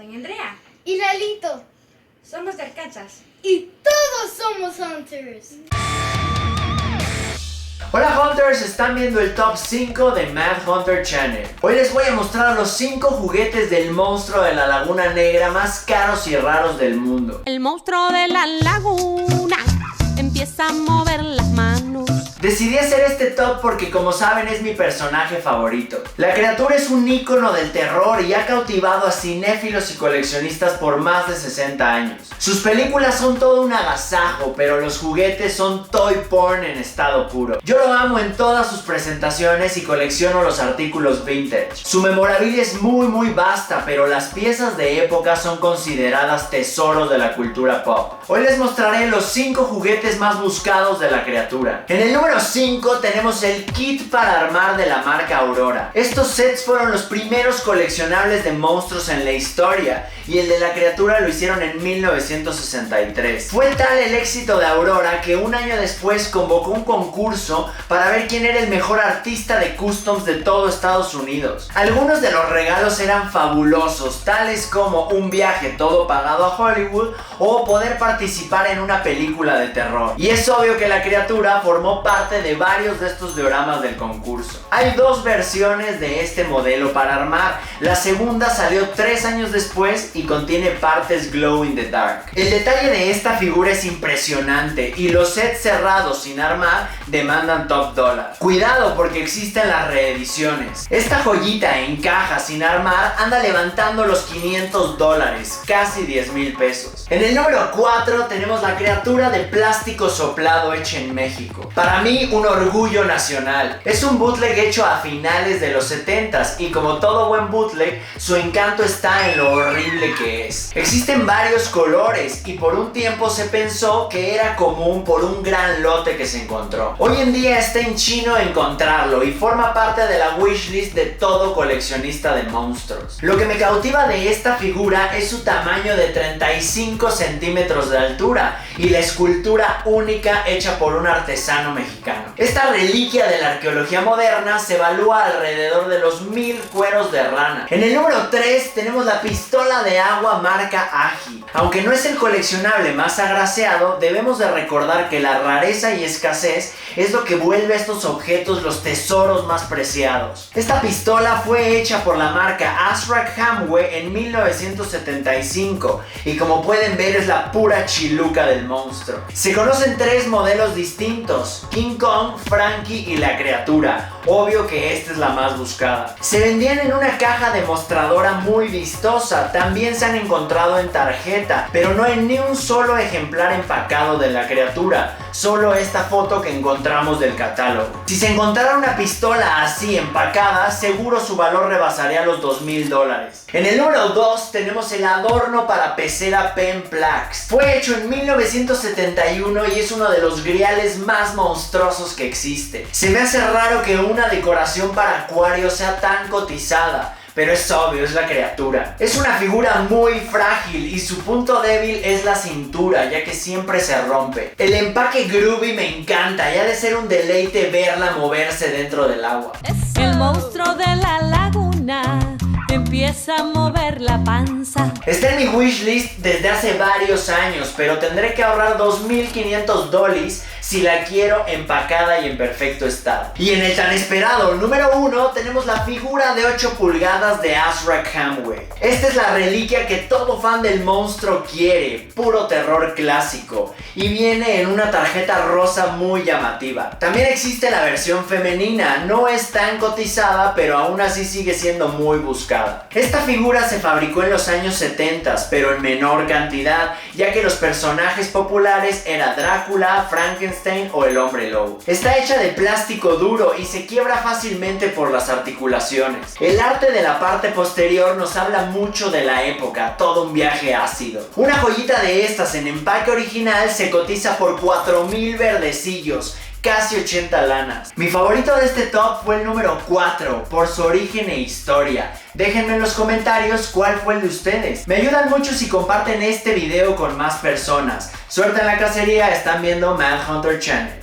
Soy Andrea. Y Lalito. Somos de Arkansas. Y todos somos Hunters. Hola Hunters, están viendo el Top 5 de Mad Hunter Channel. Hoy les voy a mostrar los 5 juguetes del monstruo de la Laguna Negra más caros y raros del mundo. El monstruo de la laguna empieza a mover las manos. Decidí hacer este top porque, como saben, es mi personaje favorito. La criatura es un ícono del terror y ha cautivado a cinéfilos y coleccionistas por más de 60 años. Sus películas son todo un agasajo, pero los juguetes son toy porn en estado puro. Yo lo amo en todas sus presentaciones y colecciono los artículos vintage. Su memorabilia es muy vasta, pero las piezas de época son consideradas tesoros de la cultura pop. Hoy les mostraré los 5 juguetes más buscados de la criatura. En el número 5 tenemos el kit para armar de la marca Aurora. Estos sets fueron los primeros coleccionables de monstruos en la historia y el de la criatura lo hicieron en 1963. Fue tal el éxito de Aurora que un año después convocó un concurso para ver quién era el mejor artista de customs de todo Estados Unidos. Algunos de los regalos eran fabulosos, tales como un viaje todo pagado a Hollywood o poder participar en una película de terror. Y es obvio que la criatura formó parte de varios de estos dioramas del concurso. Hay 2 versiones de este modelo para armar. La segunda salió 3 años después y contiene partes glow in the dark. El detalle de esta figura es impresionante y los sets cerrados sin armar demandan top dollar. Cuidado porque existen las reediciones. Esta joyita en caja sin armar anda levantando los $500, casi 10,000 pesos. En el número 4 tenemos la criatura de plástico soplado hecha en México. Para mí un orgullo nacional. Es un bootleg hecho a finales de los 70s y como todo buen bootleg, su encanto está en lo horrible que es. Existen varios colores y por un tiempo se pensó que era común por un gran lote que se encontró. Hoy en día está en chino encontrarlo y forma parte de la wishlist de todo coleccionista de monstruos. Lo que me cautiva de esta figura es su tamaño de 35 centímetros de altura y la escultura única hecha por un artesano mexicano. Esta reliquia de la arqueología moderna se evalúa alrededor de los 1000 cueros de rana. En el número 3 tenemos la pistola de agua marca Agi. Aunque no es el coleccionable más agraciado, debemos de recordar que la rareza y escasez es lo que vuelve a estos objetos los tesoros más preciados. Esta pistola fue hecha por la marca Azrak Hamwe en 1975 y como pueden ver es la pura chiluca del monstruo. Se conocen 3 modelos distintos: King Kong, Frankie y la criatura. Obvio que esta es la más buscada. Se vendían en una caja demostradora muy vistosa. También se han encontrado en tarjeta, pero no hay ni un solo ejemplar empacado de la criatura. Solo esta foto que encontramos del catálogo. Si se encontrara una pistola así empacada, seguro su valor rebasaría los $2,000. En el número 2 tenemos el adorno para pecera Pen Plax. Fue hecho en 1971 y es uno de los griales más monstruosos que existe. Se me hace raro que una decoración para acuario sea tan cotizada, pero es obvio, es la criatura. Es una figura muy frágil y su punto débil es la cintura, ya que siempre se rompe. El empaque groovy me encanta y ha de ser un deleite verla moverse dentro del agua. El monstruo de la laguna empieza a mover la panza. Está en mi wishlist desde hace varios años, pero tendré que ahorrar $2,500 si la quiero empacada y en perfecto estado. Y en el tan esperado número 1 tenemos la figura de 8 pulgadas de Azrak Hamwe. Esta es la reliquia que todo fan del monstruo quiere, puro terror clásico, y viene en una tarjeta rosa muy llamativa. También existe la versión femenina, no es tan cotizada, pero aún así sigue siendo muy buscada. Esta figura se fabricó en los años 70, pero en menor cantidad, ya que los personajes populares eran Drácula, Frankenstein o el hombre lobo. Está hecha de plástico duro y se quiebra fácilmente por las articulaciones. El arte de la parte posterior nos habla mucho de la época, todo un viaje ácido. Una joyita de estas en empaque original se cotiza por 4,000 verdecillos, casi 80 lanas. Mi favorito de este top fue el número 4 por su origen e historia. Déjenme en los comentarios cuál fue el de ustedes. Me ayudan mucho si comparten este video con más personas. Suerte en la cacería, están viendo Mad Hunter Channel.